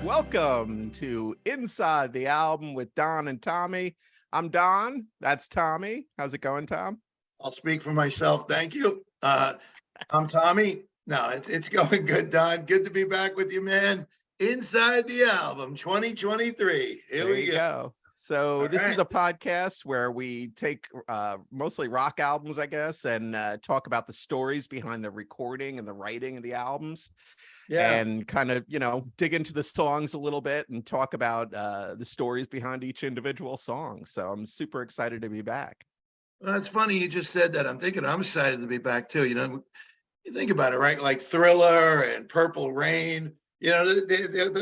Welcome to Inside the Album with Don and Tommy. I'm Don. That's Tommy. How's it going, Tom? I'll speak for myself. Thank you. I'm Tommy. No, it's going good, Don. Good to be back with you, man. Inside the Album 2023. Here There we you go. go. So All this is right. a podcast where we take mostly rock albums, I guess, and talk about the stories behind the recording and the writing of the albums, Yeah, and kind of, dig into the songs a little bit and talk about the stories behind each individual song. So I'm super excited to be back. well, that's funny you just said that. I'm excited to be back too. You think about it, right? Like Thriller and Purple Rain. Those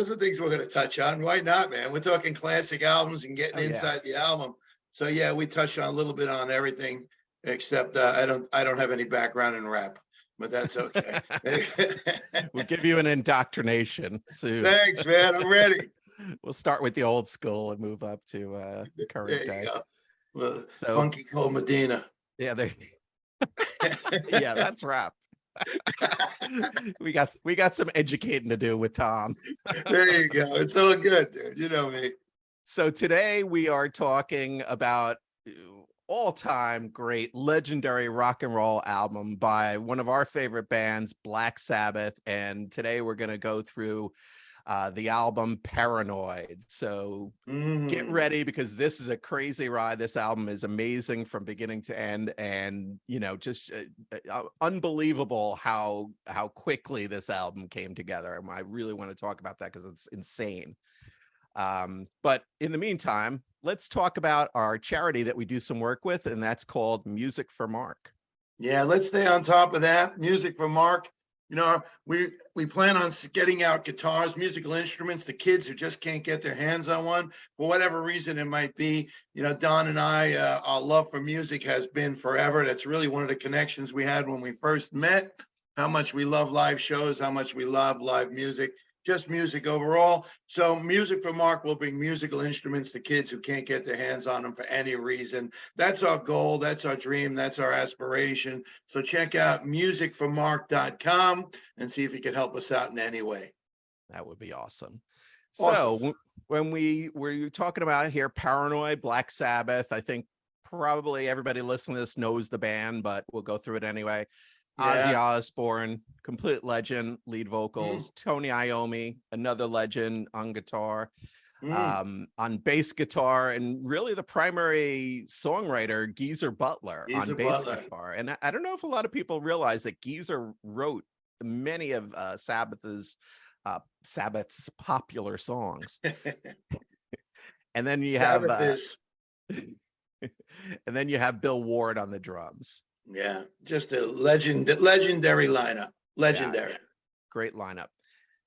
are things we're going to touch on. Why not, man? We're talking classic albums and getting Oh, yeah. inside the album. So yeah, we touched on a little bit on everything, except I don't have any background in rap, but that's okay. We'll give you an indoctrination soon. Thanks, man. I'm ready. We'll start with the old school and move up to the current There you day. go. Well, So Funky Cole Medina. yeah, yeah, that's rap. We got some educating to do with Tom. There you go. It's all good, dude. You know me. So today we are talking about all-time great legendary rock and roll album by one of our favorite bands, Black Sabbath, and today we're going to go through the album Paranoid. So get ready, because this is a crazy ride. This album is amazing from beginning to end, and just unbelievable how quickly this album came together. And I really want to talk about that because it's insane. But in the meantime, let's talk about our charity that we do some work with, and that's called Music for Mark. Yeah, let's stay on top of that. Music for Mark. We plan on getting out guitars, musical instruments to kids who just can't get their hands on one for whatever reason it might be. Don and I, our love for music has been forever. That's really one of the connections we had when we first met. How much we love live shows, how much we love live music, just music overall. So Music for Mark will bring musical instruments to kids who can't get their hands on them for any reason. That's our goal. That's our dream. That's our aspiration. So check out musicformark.com and see if you can help us out in any way. That would be awesome. Awesome. So when we were talking about here, Paranoid, Black Sabbath, I think probably everybody listening to this knows the band, but we'll go through it anyway. Ozzy Yeah. Osbourne, complete legend, lead vocals. Tony Iommi, another legend on guitar, on bass guitar, and really the primary songwriter, Geezer Butler, on bass guitar. And I don't know if a lot of people realize that Geezer wrote many of Sabbath's popular songs. And then you have and then you have Bill Ward on the drums. Yeah, just a legendary lineup. Legendary. Yeah, great lineup.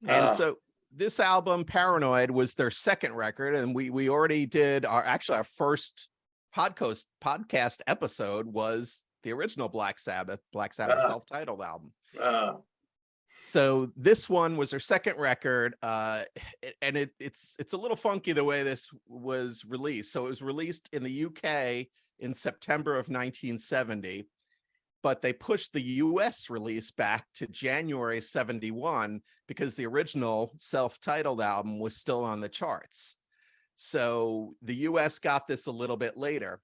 And so this album, Paranoid, was their second record, and we already did our first podcast episode was the original Black Sabbath self-titled album. So this one was their second record, and it's a little funky the way this was released. So it was released in the UK in September of 1970. But they pushed the US release back to January 71 because the original self-titled album was still on the charts. So the US got this a little bit later.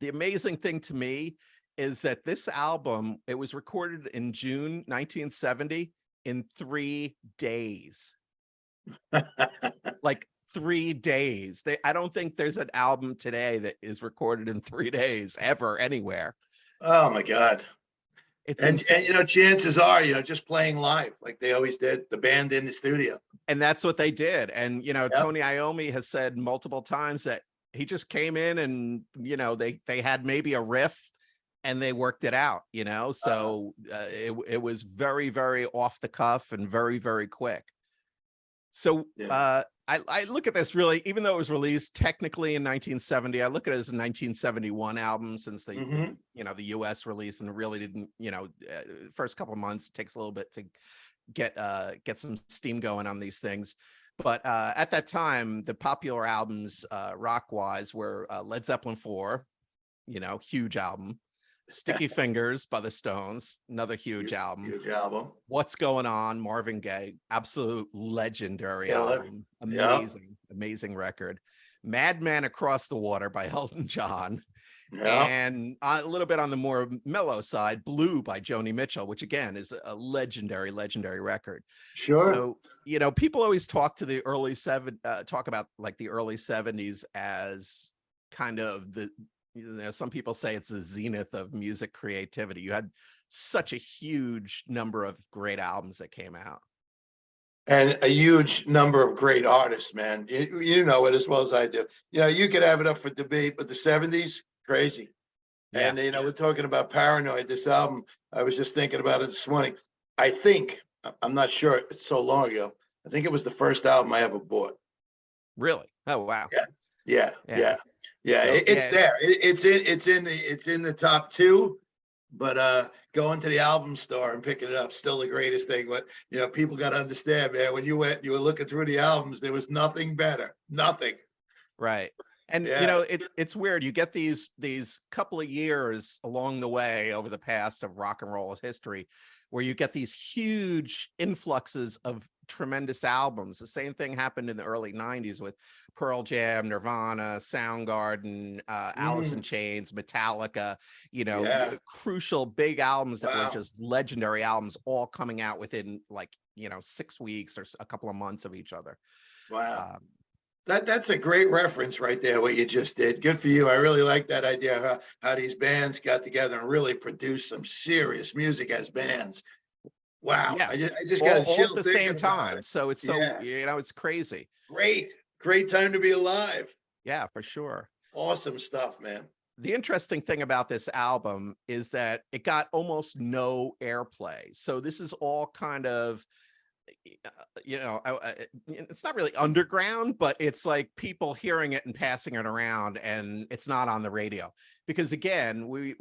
The amazing thing to me is that this album, it was recorded in June 1970 in 3 days. Like 3 days. I don't think there's an album today that is recorded in 3 days ever anywhere. Oh my God. And chances are, just playing live like they always did, the band in the studio. And that's what they did. And, Tony Iommi has said multiple times that he just came in and, they had maybe a riff and they worked it out, so it was very, very off the cuff and very, very quick. So I look at this really, even though it was released technically in 1970, I look at it as a 1971 album, since the US release, and really didn't, first couple of months, it takes a little bit to get some steam going on these things. But at that time, the popular albums rock wise were Led Zeppelin 4, huge album. Sticky Fingers by the Stones, another huge album. Huge album. What's Going On, Marvin Gaye, absolute legendary Yeah, album. Amazing record. Madman Across the Water by Elton John. Yeah. And a little bit on the more mellow side, Blue by Joni Mitchell, which again is a legendary record. Sure. So, people always talk about like the early 70s as kind of some people say it's the zenith of music creativity. You had such a huge number of great albums that came out. And a huge number of great artists, man. You know it as well as I do. You could have it up for debate, but the 70s, crazy. Yeah. And, we're talking about Paranoid, this album. I was just thinking about it this morning. I think, I'm not sure, it's so long ago. I think it was the first album I ever bought. Really? Oh, wow. Yeah. So, It's there. It's in the top two. But going to the album store and picking it up, still the greatest thing. But people got to understand, man, when you were looking through the albums, there was nothing better. Nothing. Right. And it's weird. You get these couple of years along the way over the past of rock and roll history where you get these huge influxes of tremendous albums. The same thing happened in the early 90s with Pearl Jam, Nirvana, Soundgarden, Alice in Chains, Metallica, crucial big albums that were just legendary albums, all coming out within 6 weeks or a couple of months of each other. Wow. That's a great reference right there, what you just did. Good for you. I really like that idea, how these bands got together and really produced some serious music as bands. Wow. Yeah. I just got a chill all at the same time. So it's it's crazy. Great time to be alive. Yeah, for sure. Awesome stuff, man. The interesting thing about this album is that it got almost no airplay. So this is all kind of, it's not really underground, but it's like people hearing it and passing it around, and it's not on the radio. Because again, we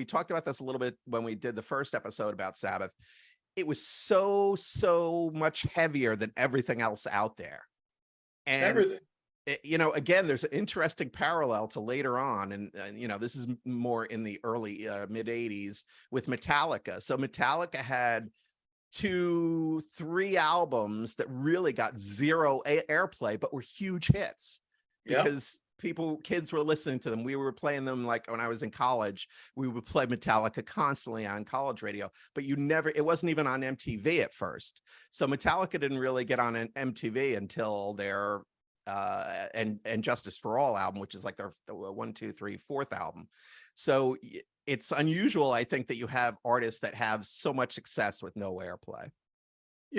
talked about this a little bit when we did the first episode about Sabbath. It was so much heavier than everything else out there. And everything. Again, there's an interesting parallel to later on, and this is more in the early mid 80s with Metallica. So Metallica had 2-3 albums that really got zero airplay, but were huge hits because kids were listening to them. We were playing them, like when I was in college, we would play Metallica constantly on college radio, but it wasn't even on MTV at first. So Metallica didn't really get on an MTV until their and Justice for All album, which is like their 1, 2, 3, 4th album. So it's unusual, I think, that you have artists that have so much success with no airplay.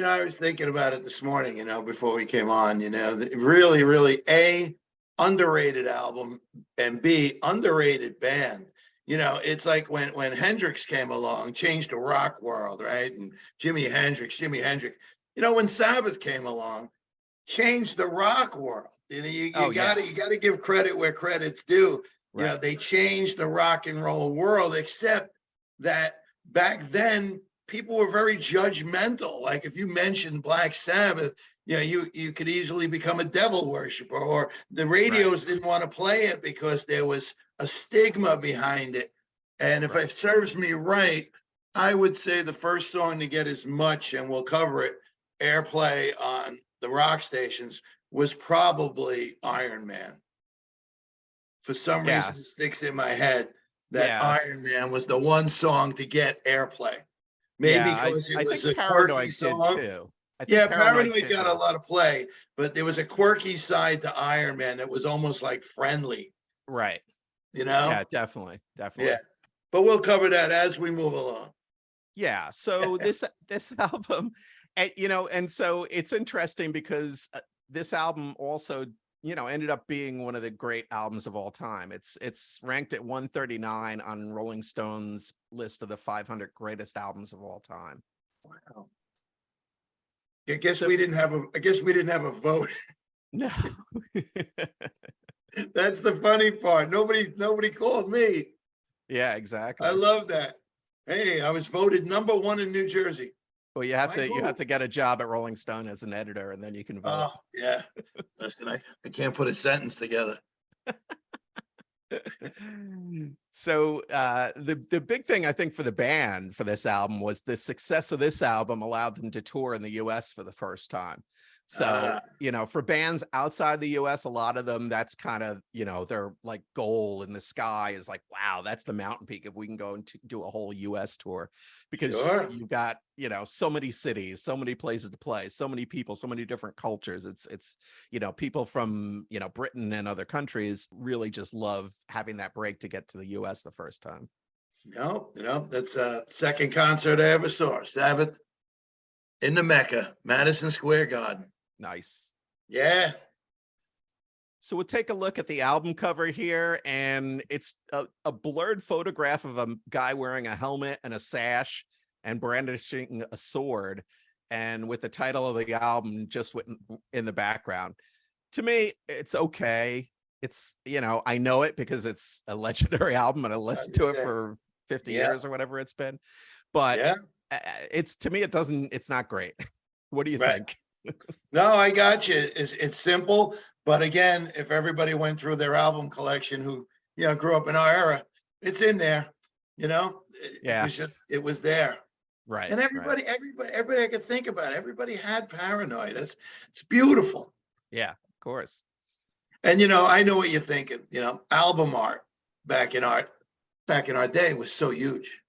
I was thinking about it this morning, before we came on, really, really A, underrated album, and B, underrated band. It's like when Hendrix came along, changed the rock world, right? And Jimi Hendrix. When Sabbath came along, changed the rock world. You got to give credit where credit's due. Right. They changed the rock and roll world, except that back then people were very judgmental. Like if you mentioned Black Sabbath, you could easily become a devil worshiper, or the radios didn't want to play it because there was a stigma behind it. And if it serves me right, I would say the first song to get as much, and we'll cover it, airplay on the rock stations was probably Iron Man. For some reason, it sticks in my head that Iron Man was the one song to get airplay. Maybe because it was a quirky song. Too. Paranoid got a lot of play, but there was a quirky side to Iron Man that was almost like friendly. Right. Yeah, definitely. Yeah, but we'll cover that as we move along. Yeah. So this album, and so it's interesting because this album also ended up being one of the great albums of all time. It's ranked at 139 on Rolling Stone's list of the 500 greatest albums of all time. Wow. I guess we didn't have a vote. No. That's the funny part. Nobody called me. Yeah, exactly. I love that. Hey, I was voted number 1 in New Jersey. Well, you have to get a job at Rolling Stone as an editor, and then you can vote. Oh, yeah. Listen, I can't put a sentence together. So the big thing I think for the band for this album was the success of this album allowed them to tour in the US for the first time. So, Ah, for bands outside the US, a lot of them, that's kind of, their like goal in the sky is like, wow, that's the mountain peak if we can go and do a whole US tour, because sure. you've got, so many cities, so many places to play, so many people, so many different cultures. It's people from, Britain and other countries really just love having that break to get to the US the first time. No, that's a second concert I ever saw. Sabbath in the Mecca, Madison Square Garden. Nice. Yeah. So we'll take a look at the album cover here, and it's a blurred photograph of a guy wearing a helmet and a sash and brandishing a sword, and with the title of the album just in the background. To me, it's okay. It's, I know it because it's a legendary album and I I listened could to it say, for 50 yeah, years or whatever it's been. But yeah, it's, to me, it's not great. What do you right. think? No, I got you. It's simple, but again, if everybody went through their album collection who, grew up in our era, it's in there. It Yeah, was just, it was there. right, And right. everybody I could think about, everybody had Paranoid. It's beautiful. Yeah, of course. And I know what you're thinking. Album art back in our back in our day was so huge.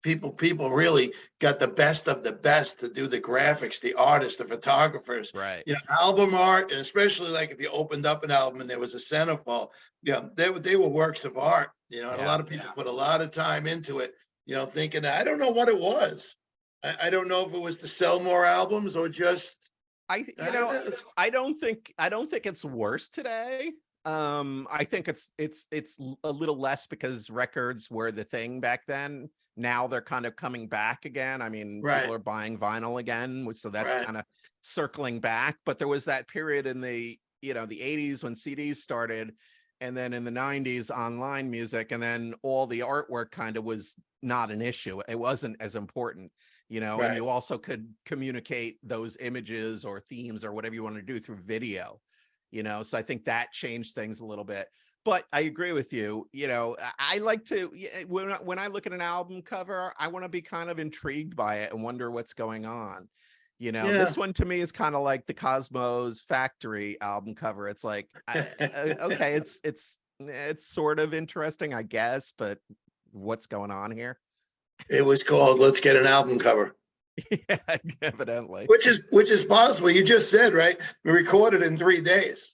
People really got the best of the best to do the graphics, the artists, the photographers. Right. Album art, and especially like if you opened up an album and there was a centerfold, they were works of art. And a Yeah. lot of people put a lot of time into it. Thinking that, I don't know what it was. I don't know if it was to sell more albums or just I don't know. I don't think it's worse today. I think it's a little less because records were the thing back then. Now they're kind of coming back again. I mean, people Right, are buying vinyl again, so that's right, kind of circling back. But there was that period in the 80s when CDs started, and then in the 90s online music, and then all the artwork kind of was not an issue. It wasn't as important, and right. you also could communicate those images or themes or whatever you want to do through video, so I think that changed things a little bit. But I agree with you. I like to, when I look at an album cover, I want to be kind of intrigued by it and wonder what's going on. Yeah. This one to me is kind of like the Cosmos Factory album cover. It's like, okay, it's sort of interesting, I guess, but what's going on here? It was called Let's Get an Album Cover, Yeah, evidently. which is possible. You just said, right? We recorded in 3 days.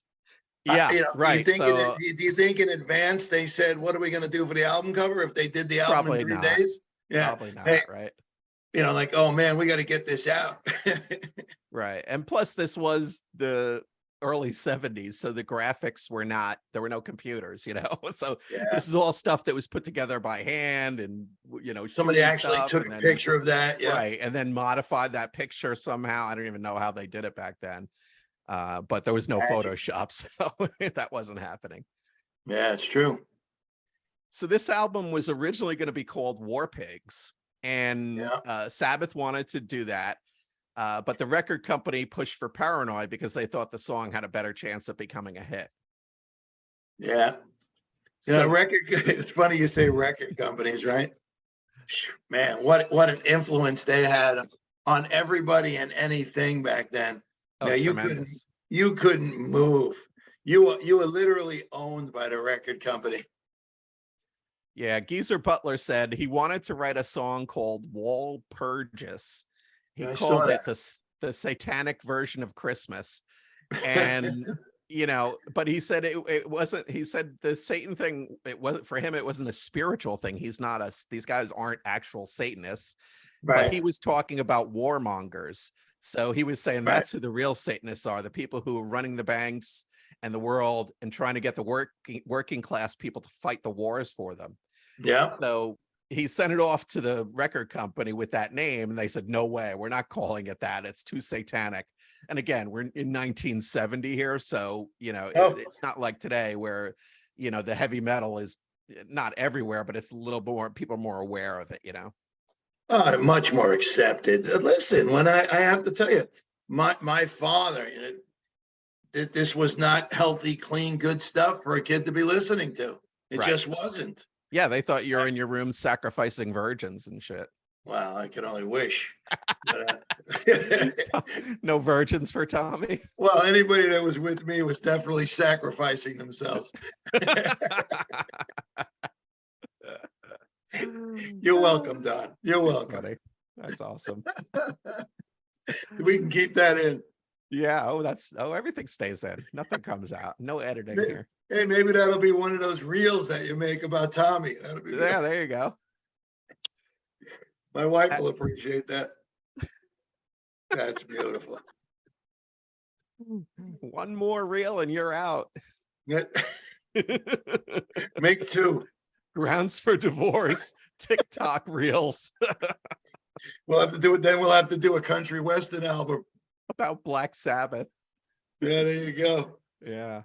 Yeah, Do you right. think So do you think in advance they said, what are we going to do for the album cover if they did the album in probably three not. days? Yeah. Probably Hey, not, right? like, oh man, we got to get this out. Right. And plus this was the early 70s, so the graphics there were no computers, so Yeah. this is all stuff that was put together by hand and Somebody shooting actually stuff took and a then picture of that. Yeah. right, and then modified that picture somehow. I don't even know how they did it back then. But there was no Magic. Photoshop, so that wasn't happening. Yeah, it's true. So this album was originally going to be called War Pigs, and Yeah. Sabbath wanted to do that. But the record company pushed for Paranoid because they thought the song had a better chance of becoming a hit. Yeah. So It's funny you say record companies, right? Man, what an influence they had on everybody and anything back then. oh, Now tremendous. you couldn't move. You were literally owned by the record company. Yeah, Geezer Butler said he wanted to write a song called Walpurgis. He I saw called that. it the satanic version of Christmas. And but he said it wasn't, he said the Satan thing, it wasn't for him, it wasn't a spiritual thing. These guys aren't actual Satanists, but he Right, was talking about warmongers. So he was saying right. that's who the real Satanists are, the people who are running the banks and the world and trying to get the working class people to fight the wars for them. Yeah. So he sent it off to the record company with that name, and they said, no way, we're not calling it that. It's too satanic. And again, we're in 1970 here. So, Oh, it's not like today where, the heavy metal is not everywhere, but it's a little more, people are more aware of it. much more accepted. Listen, when I have to tell you, my father, this was not healthy, clean, good stuff for a kid to be listening to. It Right. just wasn't. Yeah, they thought you were in your room sacrificing virgins and shit. Well, I could only wish. But, No virgins for Tommy. well, anybody that was with me was definitely sacrificing themselves. You're welcome, Don. You're Too welcome. funny. That's awesome. We can keep that in. Yeah. Oh, everything stays in. Nothing comes out. No editing here. Hey, maybe that'll be one of those reels that you make about Tommy. That'll be Yeah, good. there you go. My wife will appreciate that. That's beautiful. One more reel and you're out. Make two. Grounds for divorce. TikTok reels We'll have to do it. Then we'll have to do a country western album. about Black Sabbath. Yeah, there you go. Yeah.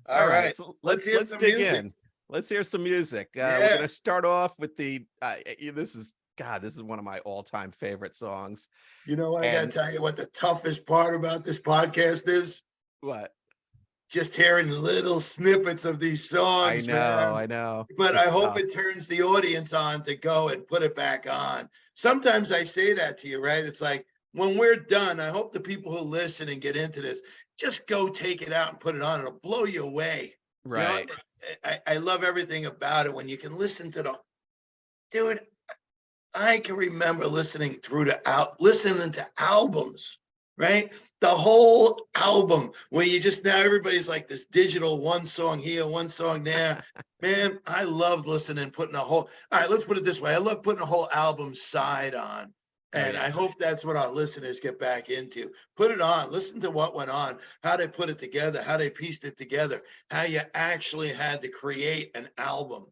All right. So Let's let's hear some dig music. in. Let's hear some music. We're Yeah. gonna start off with the this is one of my all-time favorite songs. You know what? I gotta And- tell you what the toughest part about this podcast is. What? Just hearing little snippets of these songs, man. I know. But It's I hope tough. it turns the audience on to go and put it back on. Sometimes I say that to you, right? It's like, when we're done, I hope the people who listen and get into this just go take it out and put it on. It'll blow you away. Right. You know, I love everything about it when you can listen to the dude. I can remember listening to albums, right? The whole album where you just now everybody's like this digital one song here, one song there. Man, I loved listening, putting a whole, all right, let's put it this way. I love putting a whole album side on. And yeah. I hope that's what our listeners get back into. Put it on, listen to what went on, how they put it together, how they pieced it together, how you actually had to create an album.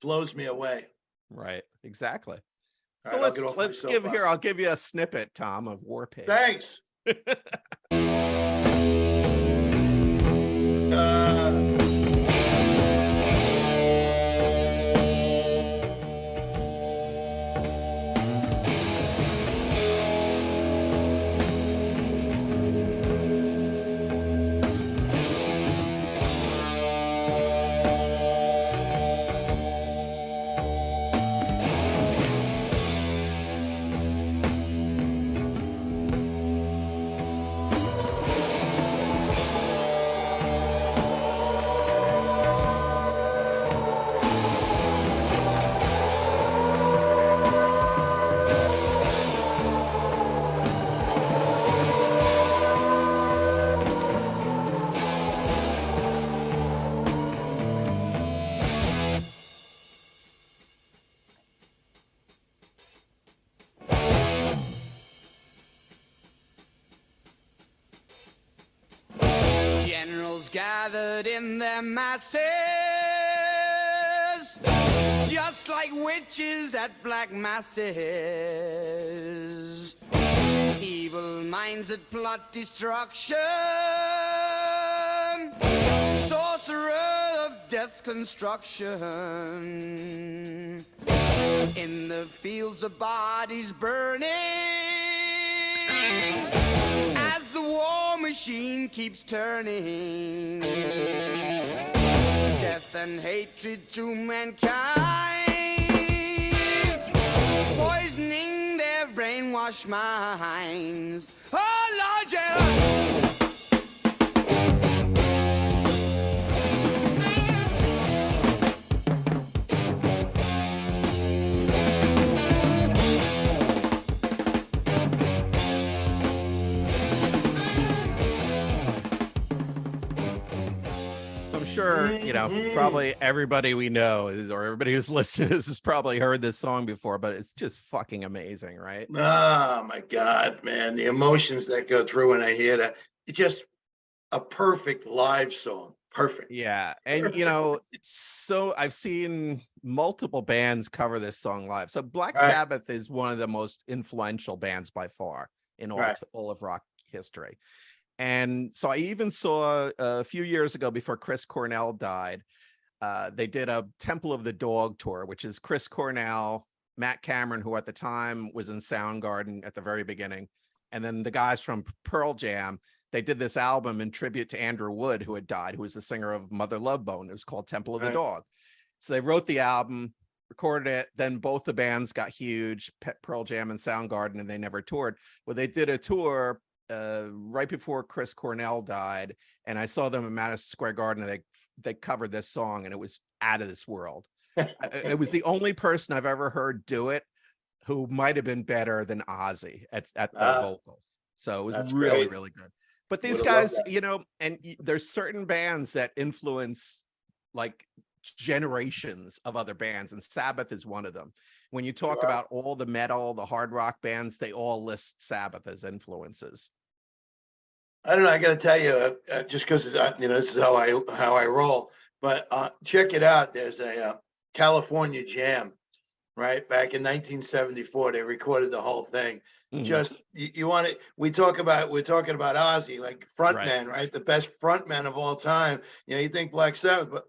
Blows me away. Right. Exactly. All So right, I'll get off my soapbox. I'll give you a snippet, Tom, of War Pigs. Thanks. Generals gathered in their masses, just like witches at black masses. Evil minds that plot destruction, sorcerer of death's construction. In the fields of bodies burning, as the war machine keeps turning. Death and hatred to mankind, poisoning their brainwashed minds. Oh, Lord, yeah. Sure, you know, probably everybody we know or everybody who's listened to this has probably heard this song before, but it's just fucking amazing, right? Oh my God, man. The emotions that go through when I hear that. It's just a perfect live song. Perfect. Yeah. And, you know, so I've seen multiple bands cover this song live. So Black Sabbath is one of the most influential bands by far in all of rock history. And so I even saw a few years ago, before Chris Cornell died, they did a Temple of the Dog tour, which is Chris Cornell, Matt Cameron, who at the time was in Soundgarden at the very beginning, and then the guys from Pearl Jam. They did this album in tribute to Andrew Wood, who had died, who was the singer of Mother Love Bone. It was called Temple of the Dog. So they wrote the album, recorded it, then both the bands got huge, Pearl Jam and Soundgarden, and they never toured. Well, they did a tour right before Chris Cornell died, and I saw them in Madison Square Garden, and they covered this song, and it was out of this world. It was the only person I've ever heard do it who might have been better than Ozzy at the vocals. So it was really, great. really good. But these Would've loved guys, that. you know, and there's certain bands that influence like generations of other bands, and Sabbath is one of them. When you talk Sure. about all the metal, the hard rock bands, they all list Sabbath as influences. I don't know. I got to tell you, just because you know, this is how I roll. But check it out. There's a California Jam, right? Back in 1974, they recorded the whole thing. Just you want to. We're talking about Ozzy, like frontman, right? The best frontman of all time. You know, you think Black Sabbath, but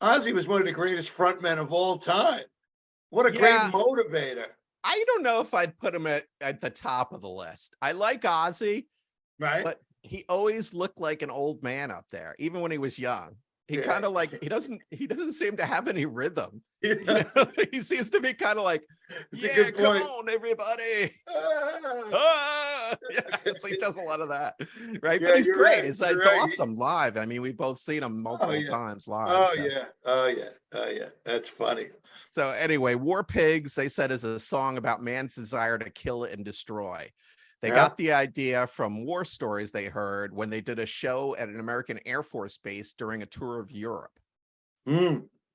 Ozzy was one of the greatest frontmen of all time. What a great motivator. I don't know if I'd put him at the top of the list. I like Ozzy, Right? but he always looked like an old man up there, even when he was young. He kind of like he doesn't seem to have any rhythm. You know? He seems to be kind of like, yeah, come on, everybody. Yeah, so he does a lot of that, right? Yeah, but he's great. Right. It's awesome live. I mean, we've both seen him multiple times live. Oh yeah. That's funny. So anyway, War Pigs, they said, is a song about man's desire to kill and destroy. They got the idea from war stories they heard when they did a show at an American Air Force base during a tour of Europe.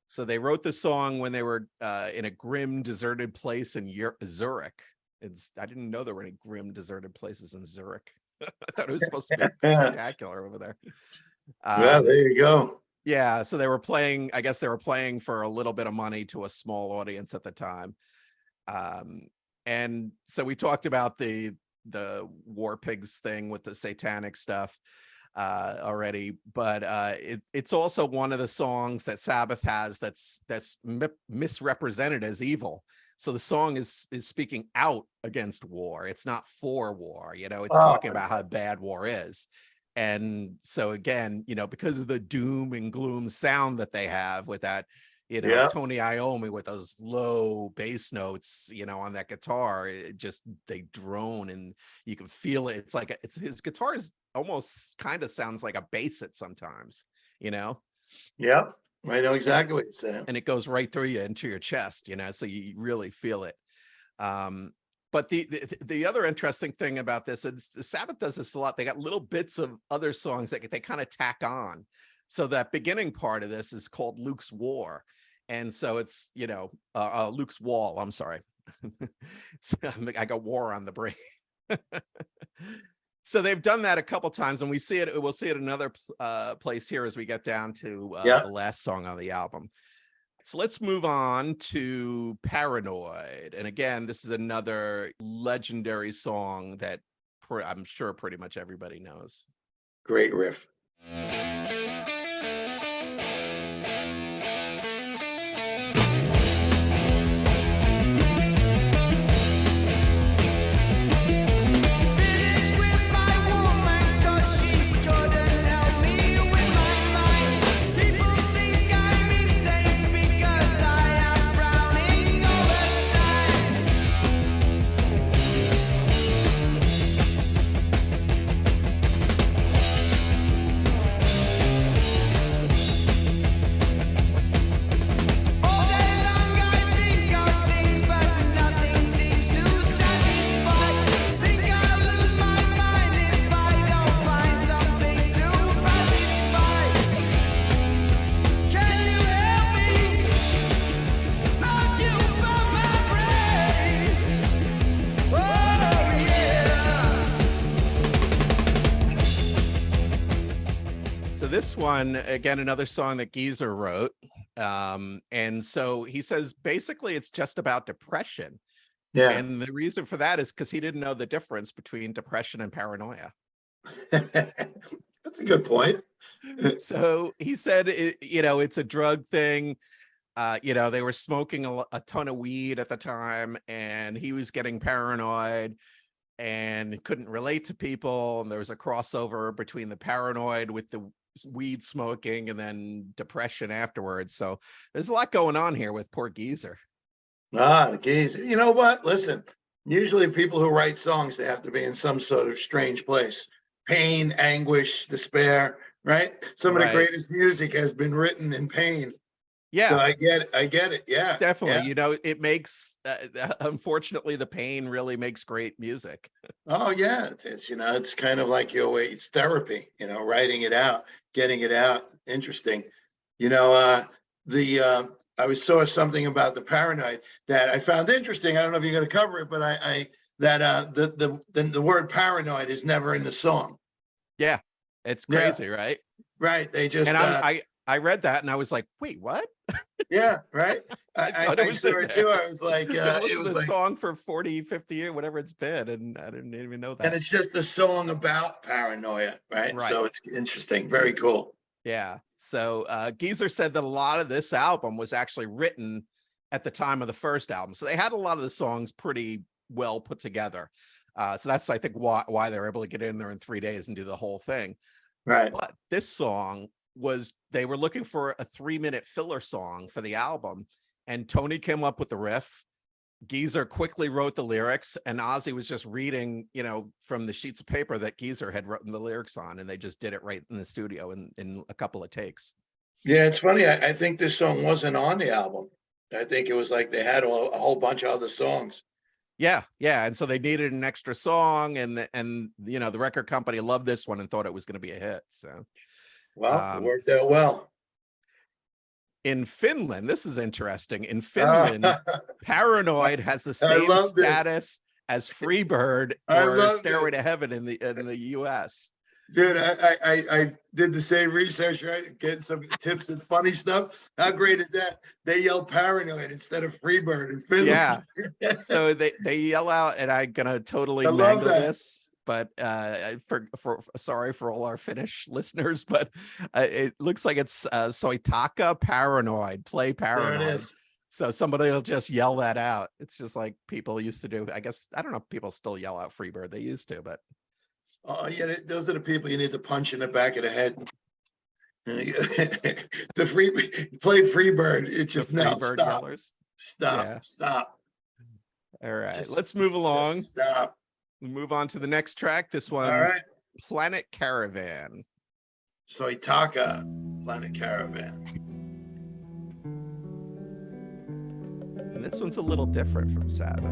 So they wrote the song when they were in a grim, deserted place in Zurich. I didn't know there were any grim, deserted places in Zurich. I thought it was supposed to be spectacular over there. Well, there you go. Yeah, so they were playing, I guess they were playing for a little bit of money to a small audience at the time. And so we talked about the War Pigs thing with the satanic stuff already, but it's also one of the songs that Sabbath has that's misrepresented as evil. So the song is speaking out against war. It's not for war, you know, it's talking about how bad war is. And so again, you know, because of the doom and gloom sound that they have with that, you know, Tony Iommi with those low bass notes, you know, on that guitar, it just, they drone and you can feel it. It's like, his guitar is almost kind of sounds like a bass at sometimes, you know? Yeah, I know exactly what you're saying. And it goes right through you into your chest, you know, so you really feel it. But the other interesting thing about this is the Sabbath does this a lot. They got little bits of other songs that they kind of tack on. So that beginning part of this is called Luke's War. And so it's, you know, Luke's Wall, I'm sorry. So I got war on the brain. So they've done that a couple times, and we'll see it another place here as we get down to the last song on the album. So let's move on to Paranoid. And again, this is another legendary song that I'm sure pretty much everybody knows. Great riff. This one, again, another song that Geezer wrote. And so he says, basically, it's just about depression. Yeah. And the reason for that is because he didn't know the difference between depression and paranoia. That's a good point. So he said, you know, it's a drug thing. You know, they were smoking a ton of weed at the time, and he was getting paranoid and couldn't relate to people. And there was a crossover between the paranoid with the weed smoking and then depression afterwards. So there's a lot going on here with poor Geezer. The Geezer. You know what? Listen, usually people who write songs, they have to be in some sort of strange place. Pain, anguish, despair, right? Some of the greatest music has been written in pain. Yeah. So I get it. Yeah. Definitely. Yeah. You know, it makes, unfortunately, the pain really makes great music. Oh yeah. It's, it's kind of like your way. It's therapy, writing it out, getting it out. Interesting. I saw something about the Paranoid that I found interesting. I don't know if you're going to cover it, but the word paranoid is never in the song. Yeah. It's crazy, right? Right. They just, and I read that and I was like, wait, what? Yeah, right. I saw it too. I was like, it was the song for 40, 50 years, whatever it's been. And I didn't even know that. And it's just a song about paranoia, right? So it's interesting. Very cool. Yeah. So Geezer said that a lot of this album was actually written at the time of the first album. So they had a lot of the songs pretty well put together. So that's, I think, why they're able to get in there in 3 days and do the whole thing. Right. But this song they were looking for a 3-minute filler song for the album. And Tony came up with the riff. Geezer quickly wrote the lyrics, and Ozzy was just reading, from the sheets of paper that Geezer had written the lyrics on, and they just did it right in the studio in a couple of takes. Yeah, it's funny. I think this song wasn't on the album. I think it was like they had a whole bunch of other songs. Yeah, and so they needed an extra song, and the record company loved this one and thought it was going to be a hit. So, well, it worked out well. In Finland, this is interesting. In Finland, Paranoid has the same status as Freebird or Stairway to Heaven in the US. Dude, I did the same research, right? Getting some tips and funny stuff. How great is that? They yell Paranoid instead of Freebird in Finland. Yeah. So they yell out, and I'm gonna totally mangle this. But sorry for all our Finnish listeners, but it looks like it's Soitaka Paranoid, play Paranoid. There it is. So somebody will just yell that out. It's just like people used to do. I guess, I don't know if people still yell out Freebird. They used to, but. Oh yeah, those are the people you need to punch in the back of the head. The play Freebird. It's just no, stop. Yellers. Stop. All right, let's move along. Stop. We move on to the next track. This one's Planet Caravan. Soitaka, Planet Caravan. And this one's a little different from Sabbath.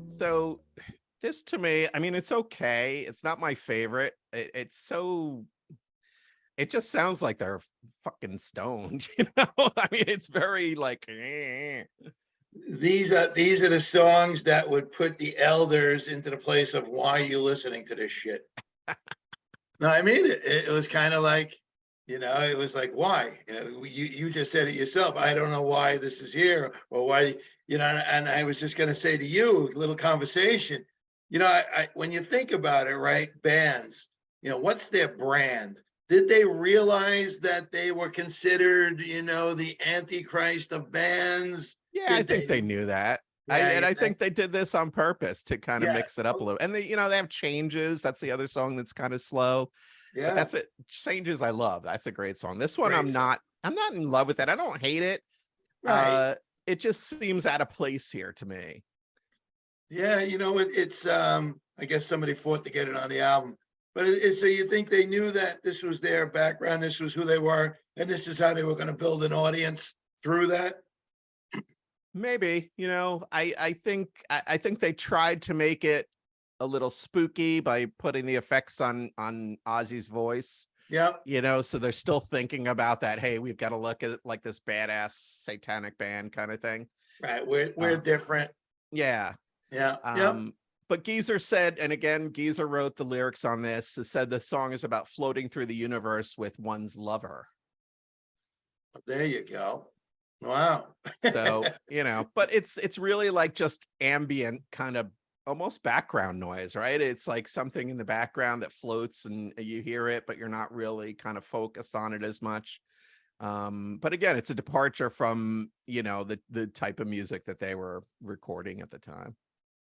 So this, to me, I mean, it's okay. It's not my favorite. It just sounds like they're fucking stoned, I mean, it's very like. These are the songs that would put the elders into the place of, why are you listening to this shit? No, I mean, it was kind of like, it was like, why? You just said it yourself. I don't know why this is here, or why, and I was just going to say to you, a little conversation, when you think about it, right, bands, what's their brand? Did they realize that they were considered, the Antichrist of bands? Yeah, I think they knew that. I think they did this on purpose to kind of mix it up a little. And they have Changes. That's the other song that's kind of slow. Yeah, but that's it. Changes, I love. That's a great song. This one, I'm not in love with it. I don't hate it. Right. It just seems out of place here to me. Yeah, it's I guess somebody fought to get it on the album. But so you think they knew that this was their background, this was who they were, and this is how they were going to build an audience through that? Maybe, I think they tried to make it a little spooky by putting the effects on Ozzy's voice, Yeah, so they're still thinking about that. Hey, we've got to look at it like this badass satanic band kind of thing. right. We're Uh, different. yeah. Yeah, yeah. But Geezer said, and again, Geezer wrote the lyrics on this, said the song is about floating through the universe with one's lover. There you go. Wow. So, but it's really like just ambient kind of almost background noise, right? It's like something in the background that floats and you hear it, but you're not really kind of focused on it as much. But again, it's a departure from, the type of music that they were recording at the time.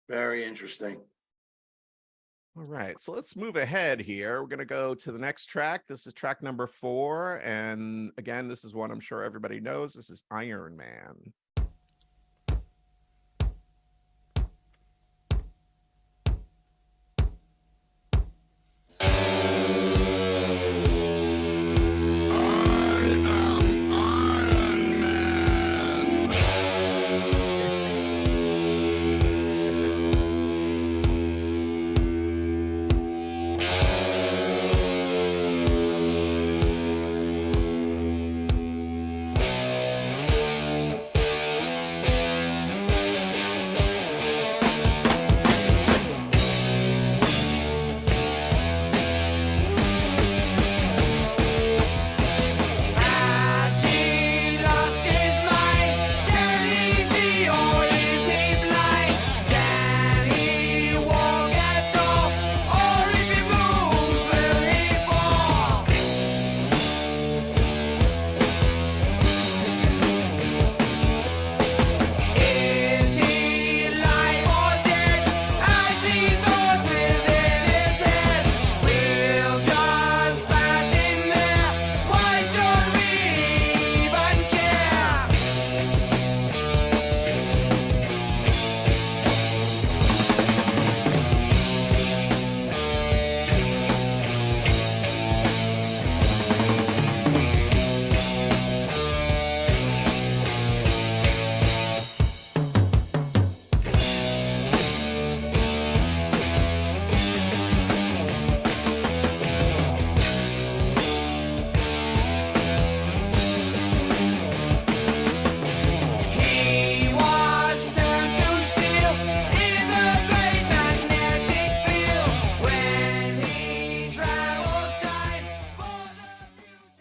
Very interesting. All right, so let's move ahead here. We're going to go to the next track. This is track number 4. And again, this is one I'm sure everybody knows. This is Iron Man.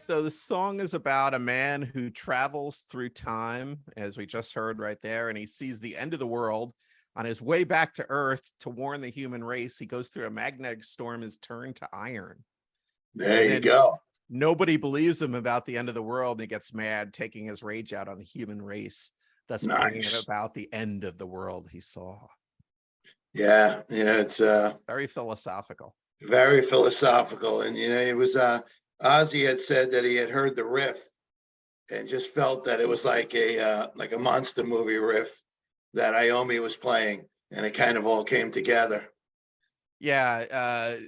So the song is about a man who travels through time, as we just heard right there, and he sees the end of the world. On his way back to Earth to warn the human race, he goes through a magnetic storm, is turned to iron. There you go. Nobody believes him about the end of the world, and he gets mad, taking his rage out on the human race, thus bringing about the end of the world he saw. Yeah, it's very philosophical. Very philosophical. And it was Ozzy had said that he had heard the riff and just felt that it was like a monster movie riff that Iommi was playing, and it kind of all came together. Yeah,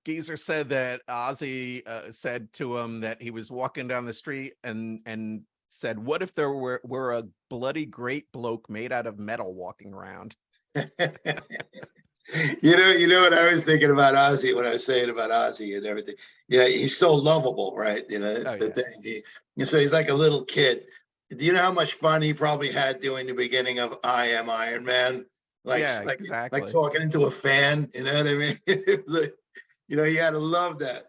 Geezer said that Ozzy said to him that he was walking down the street and said, "What if there were a bloody great bloke made out of metal walking around?" You know what I was thinking about Ozzy when I was saying about Ozzy and everything. He's so lovable, right? It's the thing. So he's like a little kid. Do you know how much fun he probably had doing the beginning of "I Am Iron Man"? Exactly. Like talking into a fan. You know what I mean? It was like, you had to love that.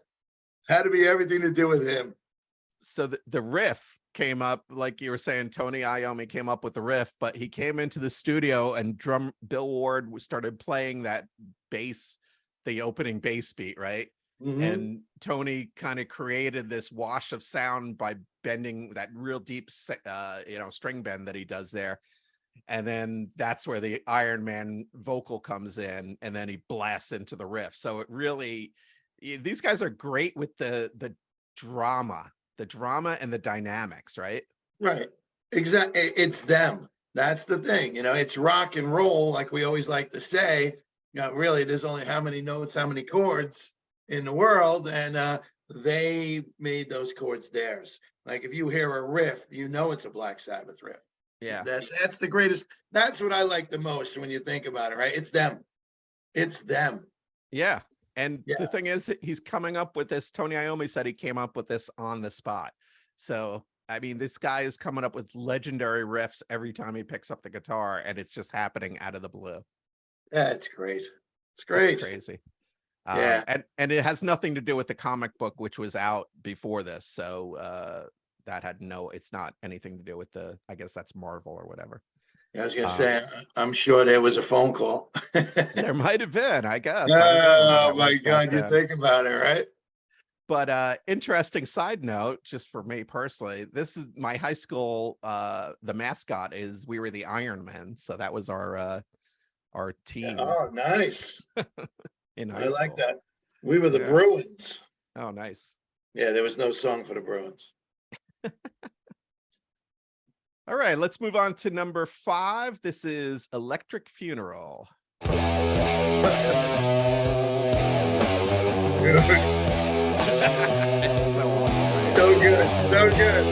Had to be everything to do with him. So the riff came up, like you were saying, Tony Iommi came up with the riff, but he came into the studio and Bill Ward started playing that bass, the opening bass beat, right? Mm-hmm. And Tony kind of created this wash of sound by bending that real deep, string bend that he does there. And then that's where the Iron Man vocal comes in, and then he blasts into the riff. So it really, these guys are great with the drama and the dynamics, right? Right. Exactly. It's them. That's the thing, it's rock and roll, like we always like to say. Really, there's only how many notes, how many chords in the world, and they made those chords theirs. Like if you hear a riff, it's a Black Sabbath riff. Yeah. That's the greatest. That's what I like the most when you think about it, right? It's them. It's them. Yeah. And Yeah. the thing is, he's coming up with this. Tony Iommi said he came up with this on the spot. So, I mean, this guy is coming up with legendary riffs every time he picks up the guitar, and it's just happening out of the blue. Yeah, it's great. It's great. It's crazy. Yeah. And it has nothing to do with the comic book, which was out before this. So that had it's not anything to do with I guess that's Marvel or whatever. I was gonna say, I'm sure there was a phone call. There might have been, I guess. Oh my God, you think about it, right? But interesting side note, just for me personally, this is my high school. The mascot we were the Iron Men, so that was our team. Oh, nice. I like that. We were the Bruins. Oh, nice. Yeah, there was no song for the Bruins. All right, let's move on to number 5. This is Electric Funeral. Good. It's so awesome. So good. So good.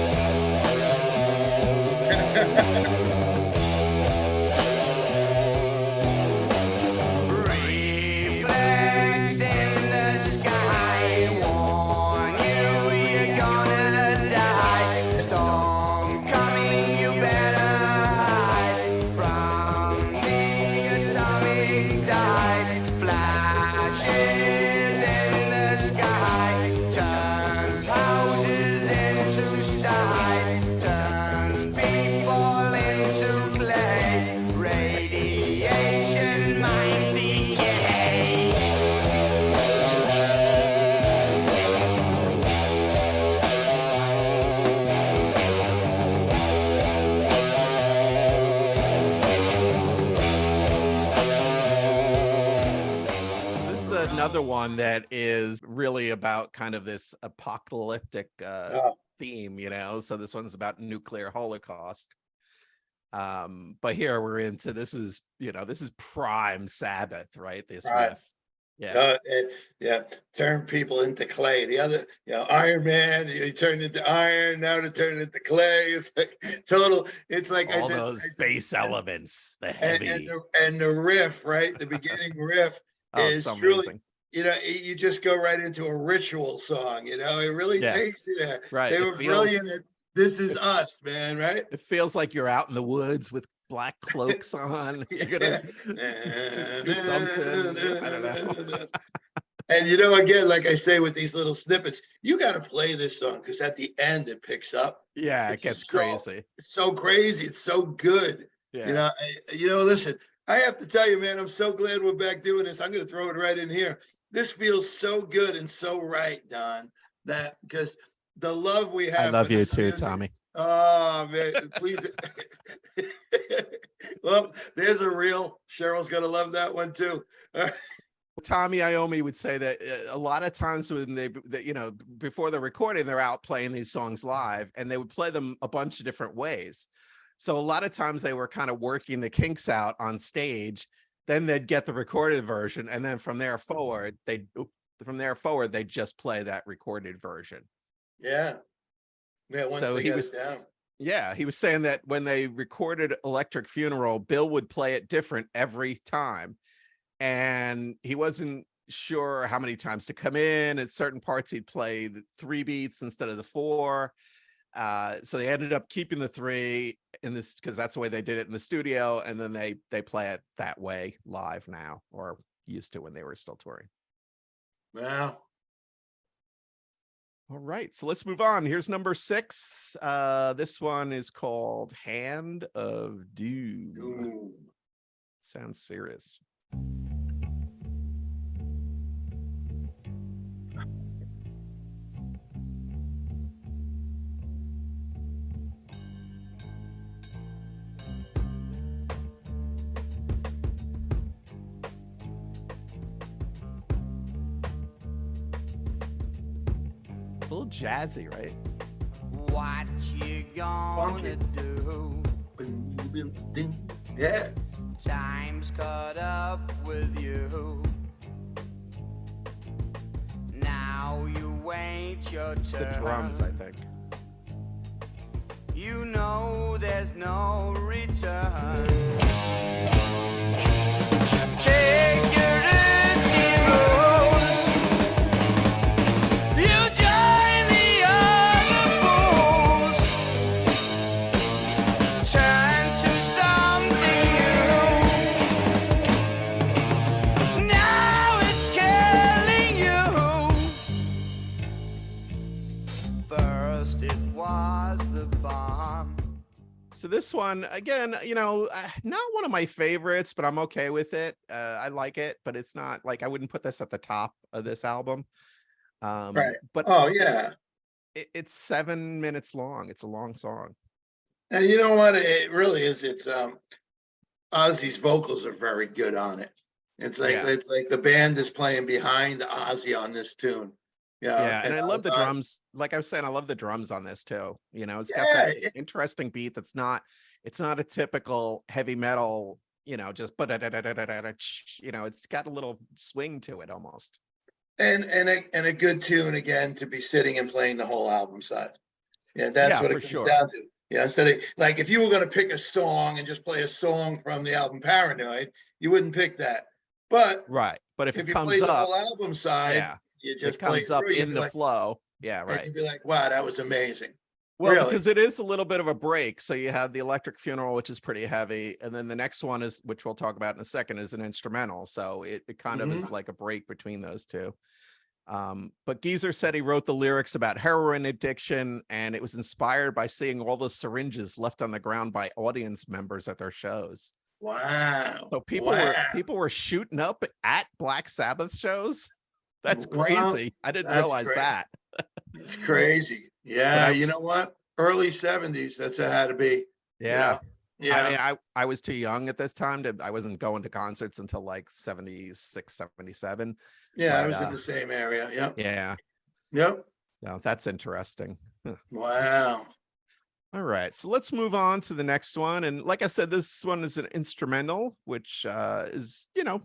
Reflex in the sky, warn you you're gonna die. Storm coming, you better hide from the atomic tide. Flashes in the sky, turns houses into sty, turns people into clay. Radiation minds decay. This is another one that is really about kind of this apocalyptic theme, So this one's about nuclear holocaust. But here we're into this is prime Sabbath, right? This Right. riff. Yeah. Turn people into clay. The other, Iron Man, he turned into iron. Now to turn into clay. It's like total. It's like all those bass elements, the heavy and the riff, right? The beginning riff is so truly. amazing. You just go right into a ritual song. It really takes you there. Right. They were brilliant at This Is Us, man. Right? It feels like you're out in the woods with black cloaks on. You're gonna just do something. I don't know. And again, like I say with these little snippets, you got to play this song because at the end it picks up. Yeah, it gets crazy. It's so crazy. It's so good. Yeah. Listen, I have to tell you, man, I'm so glad we're back doing this. I'm going to throw it right in here. This feels so good and so right, Don, that because the love we have. I love for you this too, music- Tommy. Oh, man, please. Well, there's a real. Cheryl's going to love that one too. Tommy Iommi would say that a lot of times when before the recording, they're out playing these songs live and they would play them a bunch of different ways. So a lot of times they were kind of working the kinks out on stage, then they'd get the recorded version. And then from there forward, they'd just play that recorded version. Yeah. Yeah. Once So they he get was it down. Yeah, he was saying that when they recorded Electric Funeral, Bill would play it different every time. And he wasn't sure how many times to come in. At certain parts, he'd play the 3 beats instead of the 4. So they ended up keeping the 3 in this because that's the way they did it in the studio. And then they play it that way live now, or used to when they were still touring. Wow. All right, so let's move on. Here's number 6. This one is called Hand of Doom. Ooh. Sounds serious. It's a little jazzy, right? What you gonna do? Yeah. Time's caught up with you. Now you wait your turn. The drums, I think. You know there's no return. Take your empty roads. You join the other fools. Turn to something new. Now it's killing you. First it was the bomb. So this one, again, you know, not one of my favorites, but I'm okay with it. I like it, but it's not like I wouldn't put this at the top of this album. Right. But Oh, yeah. it's 7 minutes long. It's a long song. And you know what? It really is. It's Ozzy's vocals are very good on it. It's like the band is playing behind Ozzy on this tune. Yeah, and I love the Ozzy- drums. Like I was saying, I love the drums on this too. You know, it's got Yeah, that interesting beat that's not, it's not a typical heavy metal, you know, just you know, it's got a little swing to it almost. and a good tune again to be sitting and playing the whole album side. Yeah, that's Yeah, what for it comes sure. down to. Yeah, instead of like if you were going to pick a song and just play a song from the album Paranoid, you wouldn't pick that. But Right. But if it you comes play the up, whole album side, yeah, you it just play it comes up through, you'd in be the like, flow. Yeah, and right. you'd be like, wow, that was amazing. Well, Really? because it is a little bit of a break. So you have the Electric Funeral, which is pretty heavy, and then the next one is, which we'll talk about in a second, is an instrumental. So it kind of is like a break between those two. But Geezer said he wrote the lyrics about heroin addiction, and it was inspired by seeing all the syringes left on the ground by audience members at their shows. Wow. So people were shooting up at Black Sabbath shows. That's Wow. crazy. I didn't That's realize crazy. that. It's crazy. Yeah, you know what? Early 70s, that's how it had to be. Yeah. You know? I Yeah. mean, I was too young at this time I wasn't going to concerts until like 76, 77. Yeah, I But, was in the same area. Yep. yeah. Yep. No, that's interesting. Huh. Wow. All right, so let's move on to the next one. And like I said, this one is an instrumental, which is, you know,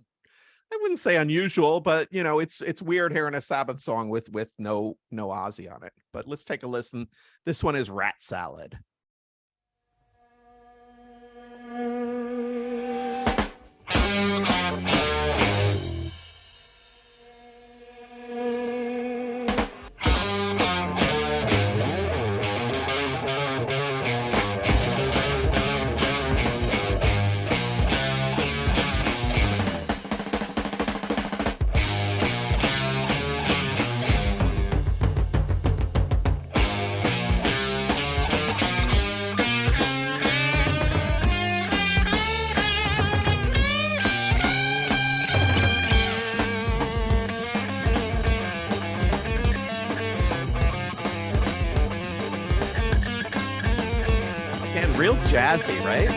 I wouldn't say unusual, but you know, it's weird hearing a Sabbath song with no Ozzy on it. But let's take a listen. This one is Rat Salad. And real jazzy, right?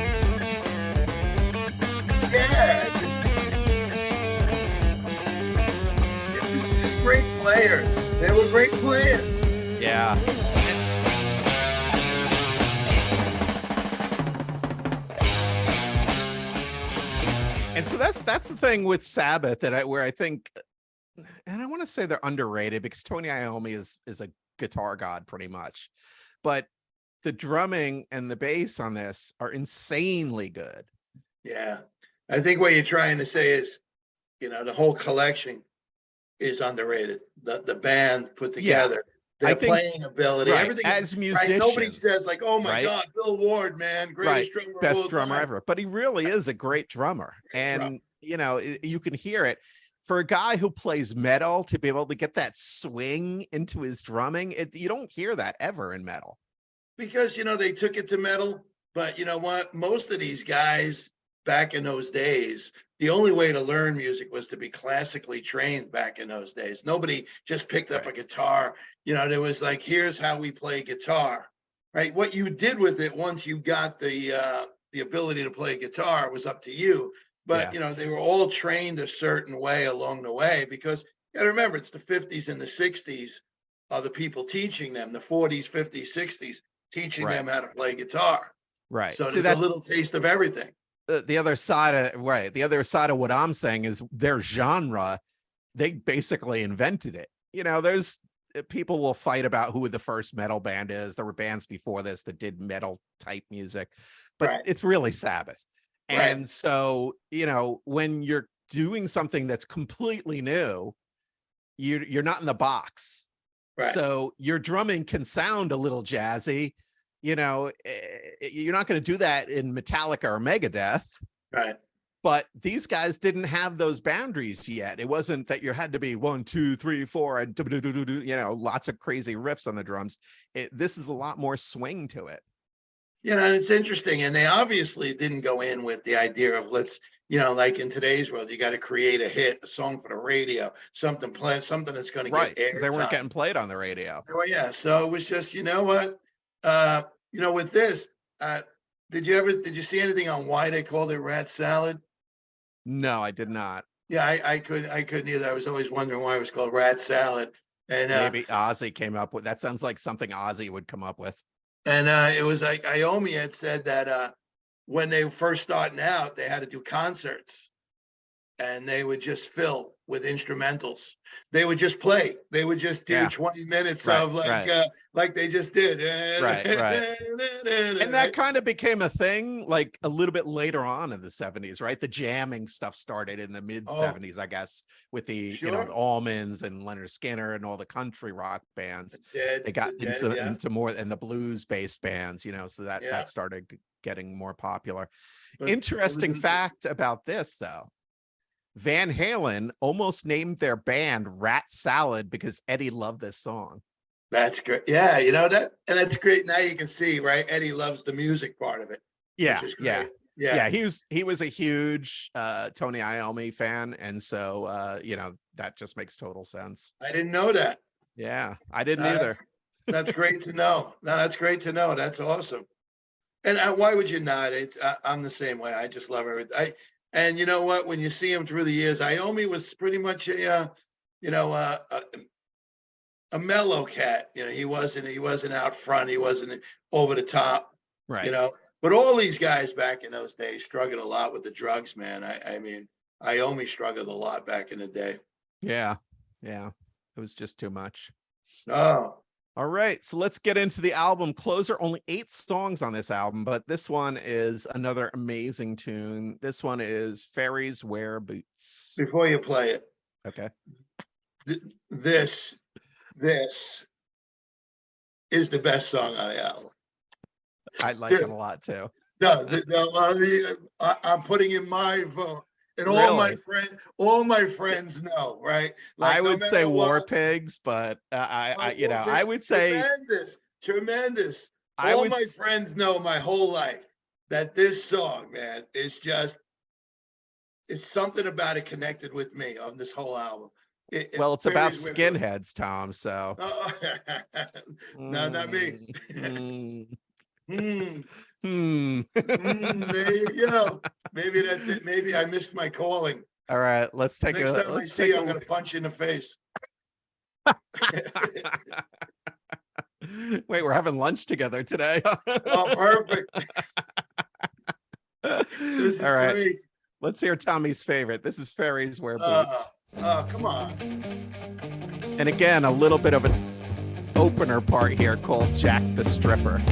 Yeah. Just great players. They were great players. Yeah. And so that's the thing with Sabbath where I think, and I want to say they're underrated because Tony Iommi is a guitar god pretty much, but the drumming and the bass on this are insanely good. Yeah. I think what you're trying to say is, you know, the whole collection is underrated. The band put together, their playing ability, right, everything. as musicians, right? Nobody says like, "Oh my right? God, Bill Ward, man, greatest drummer, of best all drummer time." ever." But he really is a great drummer, and you know, you can hear it. For a guy who plays metal to be able to get that swing into his drumming, you don't hear that ever in metal. Because, you know, they took it to metal, but you know what? Most of these guys back in those days, the only way to learn music was to be classically trained back in those days. Nobody just picked up a guitar. You know, there was like, here's how we play guitar, right? What you did with it once you got the ability to play guitar was up to you. But, you know, they were all trained a certain way along the way because you gotta remember, it's the 50s and the 60s are the people teaching them, the 40s, 50s, 60s, teaching them how to play guitar. Right. So See there's a that little taste of everything. the other side of right. The other side of what I'm saying is their genre, they basically invented it. There's people will fight about who the first metal band is. There were bands before this that did metal type music, but Right. it's really Sabbath. Right. And so, when you're doing something that's completely new, you're not in the box. Right. So your drumming can sound a little jazzy. You're not going to do that in Metallica or Megadeth. Right. But these guys didn't have those boundaries yet. It wasn't that you had to be 1, 2, 3, 4, and lots of crazy riffs on the drums. This is a lot more swing to it. And it's interesting. And they obviously didn't go in with the idea of let's, like in today's world, you got to create a hit, a song for the radio, something that's going to Right, get because they weren't airtime. getting played on the radio. Well, yeah. So it was just, what, with this, did you see anything on why they called it rat salad? No, I did not. Yeah, I couldn't either. I was always wondering why it was called rat salad. And maybe Ozzy came up with that. Sounds like something Ozzy would come up with. And it was like Iommi had said that when they were first starting out, they had to do concerts and they would just fill with instrumentals. They would just play. They would just do 20 minutes of like they just did. Right. And that kind of became a thing like a little bit later on in the 70s, right? The jamming stuff started in the mid 70s, I guess, with the Allmans and Leonard Skinner and all the country rock bands. They got into more and the blues based bands, so that started getting more popular. But interesting fact about this though. Van Halen almost named their band Rat Salad because Eddie loved this song. That's great. Yeah, that, and that's great. Now you can see, right? Eddie loves the music part of it. Yeah. He was a huge Tony Iommi fan, and so that just makes total sense. I didn't know that. Yeah, I didn't either. That's great to know. No, that's great to know. That's awesome. And why would you not? I'm the same way. I just love it. And you know what? When you see him through the years, Iommi was pretty much a mellow cat. He wasn't out front. He wasn't over the top. Right. But all these guys back in those days struggled a lot with the drugs, man. I mean, Iommi struggled a lot back in the day. Yeah. It was just too much. Oh. All right, so let's get into the album closer. Only 8 songs on this album, but this one is another amazing tune. This one is Fairies Wear Boots. Before you play it. Okay. This is the best song on the album. I like it a lot too. No, I'm putting in my vote. And all my friends know, right? Like, I would say War Pigs, but I would say tremendous. All my friends know my whole life that this song, man, is just, it's something about it connected with me on this whole album. It's about skinheads, Tom. So no, not me. There you go. Maybe that's it. Maybe I missed my calling. All right, let's take Next time I see you, I'm going to punch you in the face. Wait, we're having lunch together today. Oh, perfect. This is great. Let's hear Tommy's favorite. This is Fairies Wear Boots. Oh, come on. And again, a little bit of an opener part here called Jack the Stripper.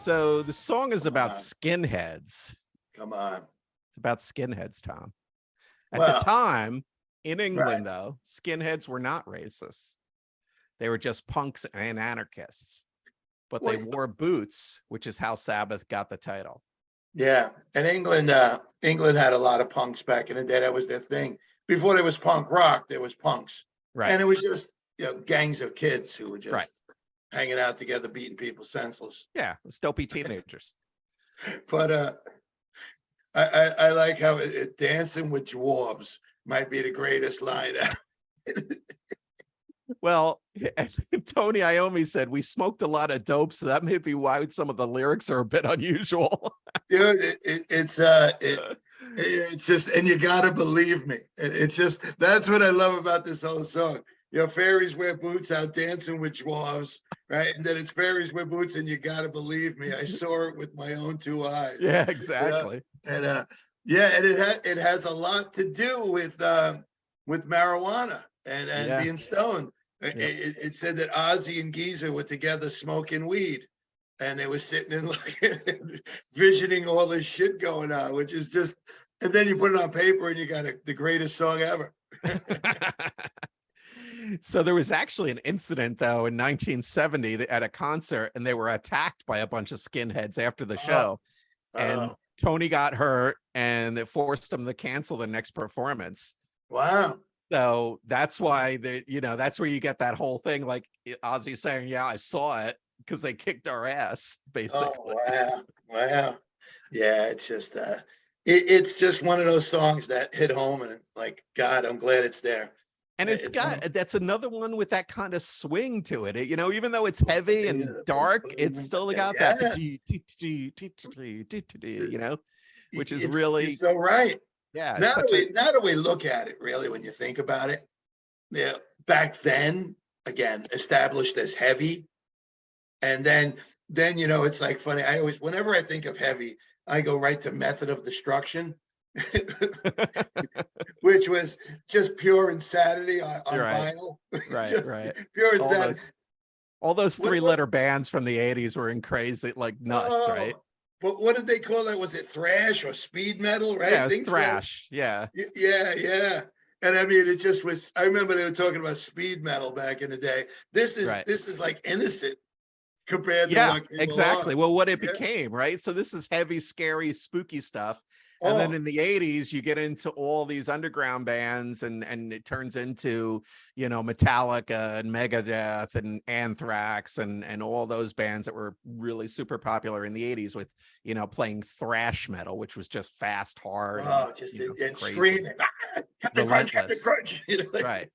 So the song is Come about on. skinheads. Come on. It's about skinheads, Tom. At the Well, time in right. England, though, skinheads were not racist. They were just punks and anarchists, but they Well, wore boots, which is how Sabbath got the title. yeah. And England had a lot of punks back in the day. That was their thing. Before there was punk rock, there was punks. Right. And it was just, gangs of kids who were just Right. hanging out together, beating people senseless. Yeah, dopey teenagers. But I like how dancing with dwarves might be the greatest line ever. Well, Tony Iommi said we smoked a lot of dope, so that may be why some of the lyrics are a bit unusual. Dude, it's just, and you gotta believe me. It's just, that's what I love about this whole song. Fairies wear boots out dancing with dwarves, right? And then it's fairies wear boots, and you gotta believe me. I saw it with my own 2 eyes. Yeah, exactly. And and it has a lot to do with marijuana and being stoned. Yep. It said that Ozzy and Geezer were together smoking weed, and they were sitting and visioning all this shit going on, which is just, and then you put it on paper and you got the greatest song ever. So there was actually an incident, though, in 1970 at a concert, and they were attacked by a bunch of skinheads after the show. And Tony got hurt, and it forced him to cancel the next performance. Wow. So that's why that's where you get that whole thing, like Ozzy saying, "Yeah, I saw it," because they kicked our ass, basically. Oh, wow. Yeah, it's just it's just one of those songs that hit home, and like, God, I'm glad it's there. And that's another one with that kind of swing to it. Even though it's heavy and dark, it's still got that, which is really, you're so right. Yeah. Now that we look at it, really, when you think about it, back then, again, established as heavy. And then it's like funny. Whenever I think of heavy, I go right to Method of Destruction, which was just pure insanity on vinyl. Right. Pure insanity. All those 3-letter bands from the 80s were in crazy, like nuts, right? But what did they call that? Was it thrash or speed metal, right? Yeah, it was thrash. Yeah. Yeah. And I mean, it just was, I remember they were talking about speed metal back in the day. This is like innocent compared to what came exactly. along. Well, what it became, right? So this is heavy, scary, spooky stuff. And then in the 80s, you get into all these underground bands, and it turns into, Metallica and Megadeth and Anthrax and all those bands that were really super popular in the 80s with, playing thrash metal, which was just fast, hard, and screaming, relentless. Crunch. Right.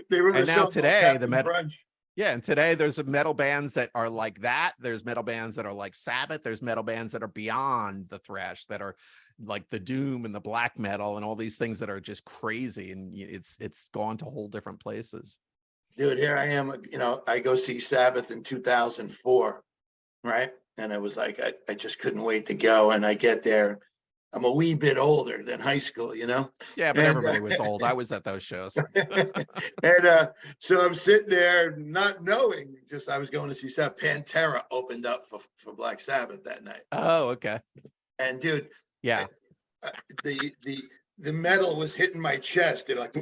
They were and now today, the metal. Crunch. Yeah, and today there's metal bands that are like that. There's metal bands that are like Sabbath. There's metal bands that are beyond the thrash, that are like the doom and the black metal and all these things that are just crazy. And it's gone to whole different places. Dude, here I am. I go see Sabbath in 2004, right? And it was like I just couldn't wait to go. And I get there. I'm a wee bit older than high school, Yeah, but everybody was old. I was at those shows. And so I'm sitting there not knowing, just I was going to see stuff. Pantera opened up for Black Sabbath that night. Oh, okay. And dude, yeah, the metal was hitting my chest. They're like,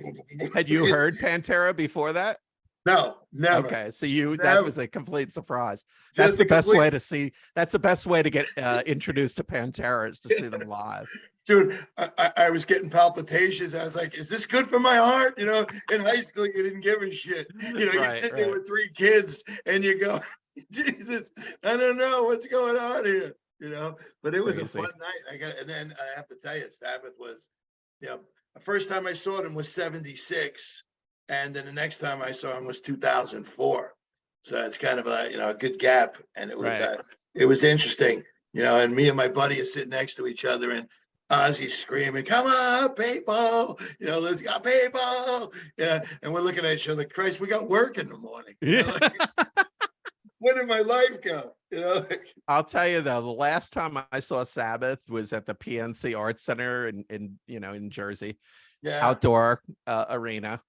had you heard Pantera before that? No, never. Okay, so that was a complete surprise. That's the best way to see. That's the best way to get introduced to Pantera, is to see them live. Dude, I was getting palpitations. I was like, is this good for my heart? In high school, you didn't give a shit. You sit there with 3 kids and you go, Jesus, I don't know what's going on here. But it was a fun night. And then I have to tell you, Sabbath was, the first time I saw them was 76. And then the next time I saw him was 2004. So it's kind of a good gap. And it was, it was interesting, and me and my buddy are sitting next to each other, and Ozzy's screaming, "Come on, people, let's go, people." Yeah. And we're looking at each other, Christ, we got work in the morning. Where did my life go? I'll tell you though, the last time I saw Sabbath was at the PNC Arts Center in Jersey, outdoor arena.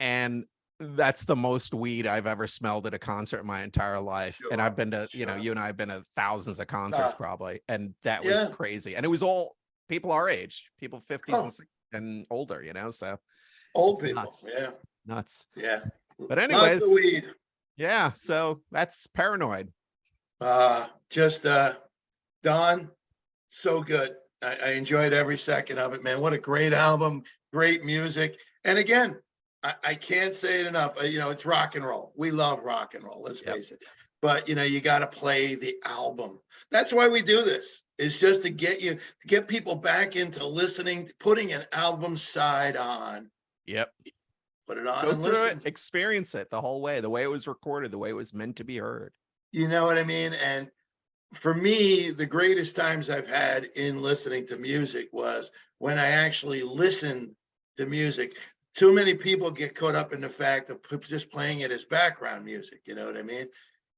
And That's the most weed I've ever smelled at a concert in my entire life. And I've been to, you know, Sure. you and I have been to thousands of concerts Uh, probably. And that was Yeah. crazy. And it was all people our age, people 50s Oh. and 60s and older, you know, so Old it's people. nuts, Yeah. nuts. Yeah. But Lots of anyways, weed. yeah, so that's Paranoid. Just Don, so good. I enjoyed every second of it, man. What a great album, great music. And again, I can't say it enough. You know, it's rock and roll. We love rock and roll, let's Yep. face it. But you know, you got to play the album. That's why we do this. It's just to get people back into listening, putting an album side on. Yep. Put it on Go and through listen. it, experience it the whole way, the way it was recorded, the way it was meant to be heard. You know what I mean? And for me, the greatest times I've had in listening to music was when I actually listened to music. Too many people get caught up in the fact of just playing it as background music. You know what I mean?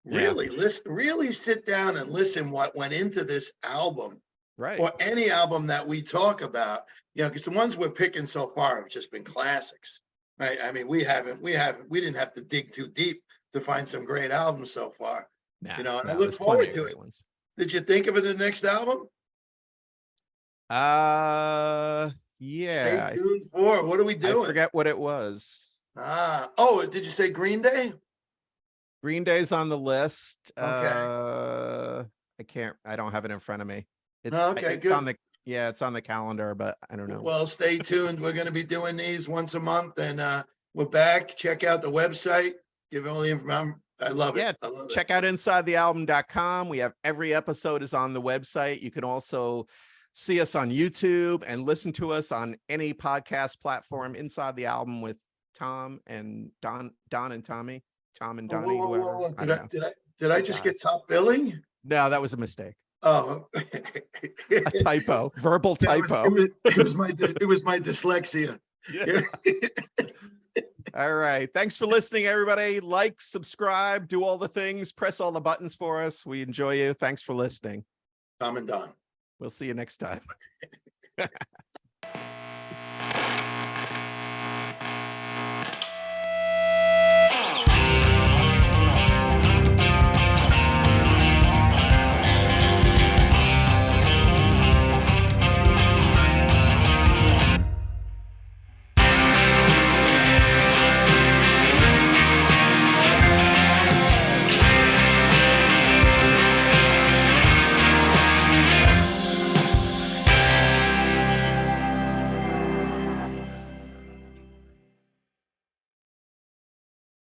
Yeah. Really listen, really sit down and listen what went into this album Right. or any album that we talk about. You know, because the ones we're picking so far have just been classics. Right? I mean, we didn't have to dig too deep to find some great albums so far. Nah, You know, and I no, look there's plenty forward of to great it. ones. Did you think of it in the next album? Yeah. Stay tuned for. What are we I doing? forget what it was. Oh, did you say Green Day? Green Day's on the list. Okay. I don't have it in front of me. It's Okay, it's on good. it's on the calendar, but I don't know. Well, stay tuned. We're going to be doing these once a month, and we're back. Check out the website. Give all the information. I love it. Yeah, I love check it. out insidethealbum.com. We have every episode is on the website. You can also see us on YouTube and listen to us on any podcast platform. Inside the Album with Tom and Don and Tommy, Tom and Donnie, whoever. I don't know. Did I just get top billing? No, that was a mistake. Oh, A typo, verbal typo. It was my dyslexia. Yeah. All right. Thanks for listening, everybody. Like, subscribe, do all the things, press all the buttons for us. We enjoy you. Thanks for listening. Tom and Don. We'll see you next time.